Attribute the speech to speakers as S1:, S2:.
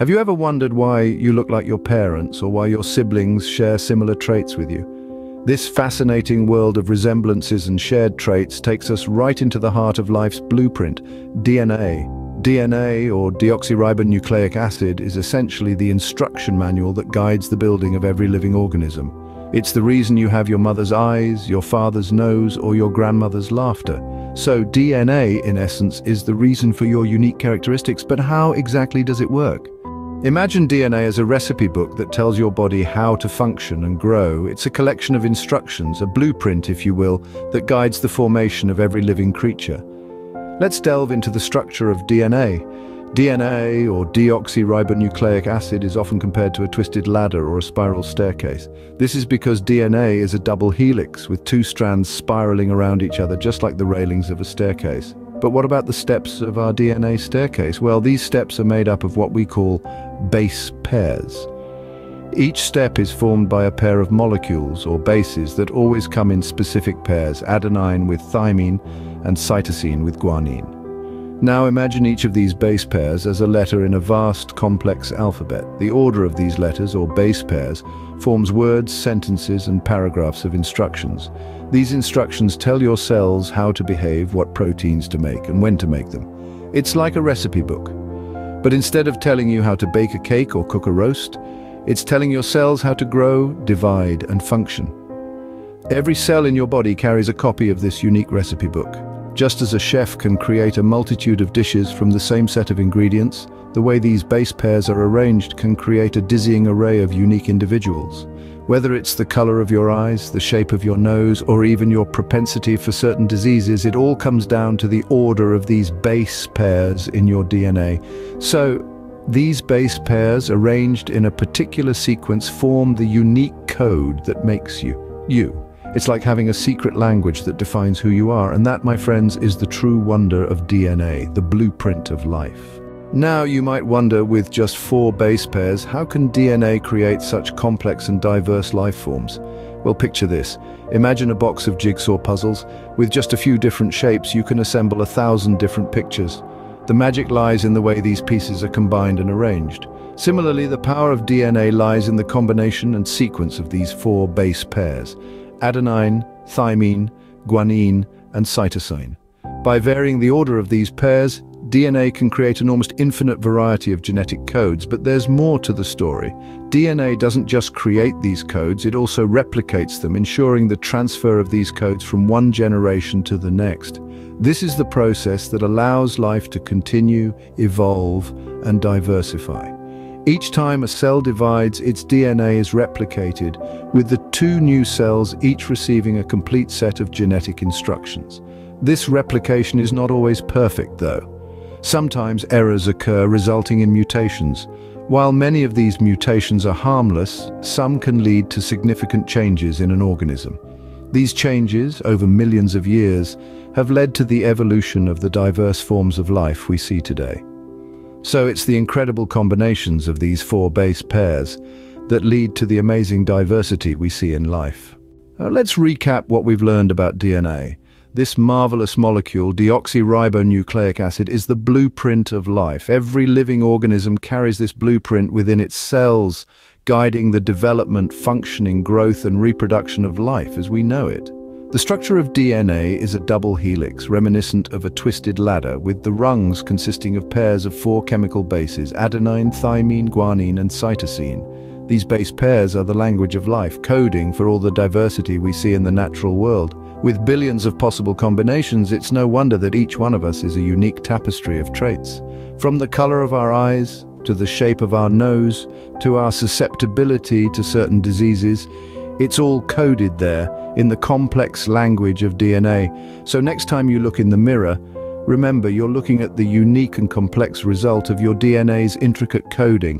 S1: Have you ever wondered why you look like your parents or why your siblings share similar traits with you? This fascinating world of resemblances and shared traits takes us right into the heart of life's blueprint, DNA. DNA, or deoxyribonucleic acid, is essentially the instruction manual that guides the building of every living organism. It's the reason you have your mother's eyes, your father's nose, or your grandmother's laughter. So DNA, in essence, is the reason for your unique characteristics, but how exactly does it work? Imagine DNA as a recipe book that tells your body how to function and grow. It's a collection of instructions, a blueprint, if you will, that guides the formation of every living creature. Let's delve into the structure of DNA. DNA, or deoxyribonucleic acid, is often compared to a twisted ladder or a spiral staircase. This is because DNA is a double helix with two strands spiraling around each other, just like the railings of a staircase. But what about the steps of our DNA staircase? Well, these steps are made up of what we call base pairs. Each step is formed by a pair of molecules or bases that always come in specific pairs, adenine with thymine and cytosine with guanine. Now imagine each of these base pairs as a letter in a vast, complex alphabet. The order of these letters, or base pairs, forms words, sentences, and paragraphs of instructions. These instructions tell your cells how to behave, what proteins to make, and when to make them. It's like a recipe book. But instead of telling you how to bake a cake or cook a roast, it's telling your cells how to grow, divide, and function. Every cell in your body carries a copy of this unique recipe book. Just as a chef can create a multitude of dishes from the same set of ingredients, the way these base pairs are arranged can create a dizzying array of unique individuals. Whether it's the color of your eyes, the shape of your nose, or even your propensity for certain diseases, it all comes down to the order of these base pairs in your DNA. So, these base pairs, arranged in a particular sequence, form the unique code that makes you, you. It's like having a secret language that defines who you are, and that, my friends, is the true wonder of DNA, the blueprint of life. Now you might wonder, with just 4 base pairs, how can DNA create such complex and diverse life forms? Well, picture this. Imagine a box of jigsaw puzzles. With just a few different shapes, you can assemble 1,000 different pictures. The magic lies in the way these pieces are combined and arranged. Similarly, the power of DNA lies in the combination and sequence of these 4 base pairs: adenine, thymine, guanine, and cytosine. By varying the order of these pairs, DNA can create an almost infinite variety of genetic codes, but there's more to the story. DNA doesn't just create these codes, it also replicates them, ensuring the transfer of these codes from one generation to the next. This is the process that allows life to continue, evolve, and diversify. Each time a cell divides, its DNA is replicated, with the 2 new cells each receiving a complete set of genetic instructions. This replication is not always perfect, though. Sometimes errors occur, resulting in mutations. While many of these mutations are harmless, some can lead to significant changes in an organism. These changes, over millions of years, have led to the evolution of the diverse forms of life we see today. So it's the incredible combinations of these 4 base pairs that lead to the amazing diversity we see in life. Let's recap what we've learned about DNA. This marvelous molecule, deoxyribonucleic acid, is the blueprint of life. Every living organism carries this blueprint within its cells, guiding the development, functioning, growth, and reproduction of life as we know it. The structure of DNA is a double helix, reminiscent of a twisted ladder, with the rungs consisting of pairs of 4 chemical bases: adenine, thymine, guanine, and cytosine. These base pairs are the language of life, coding for all the diversity we see in the natural world. With billions of possible combinations, it's no wonder that each one of us is a unique tapestry of traits. From the color of our eyes, to the shape of our nose, to our susceptibility to certain diseases, it's all coded there in the complex language of DNA. So next time you look in the mirror, remember you're looking at the unique and complex result of your DNA's intricate coding.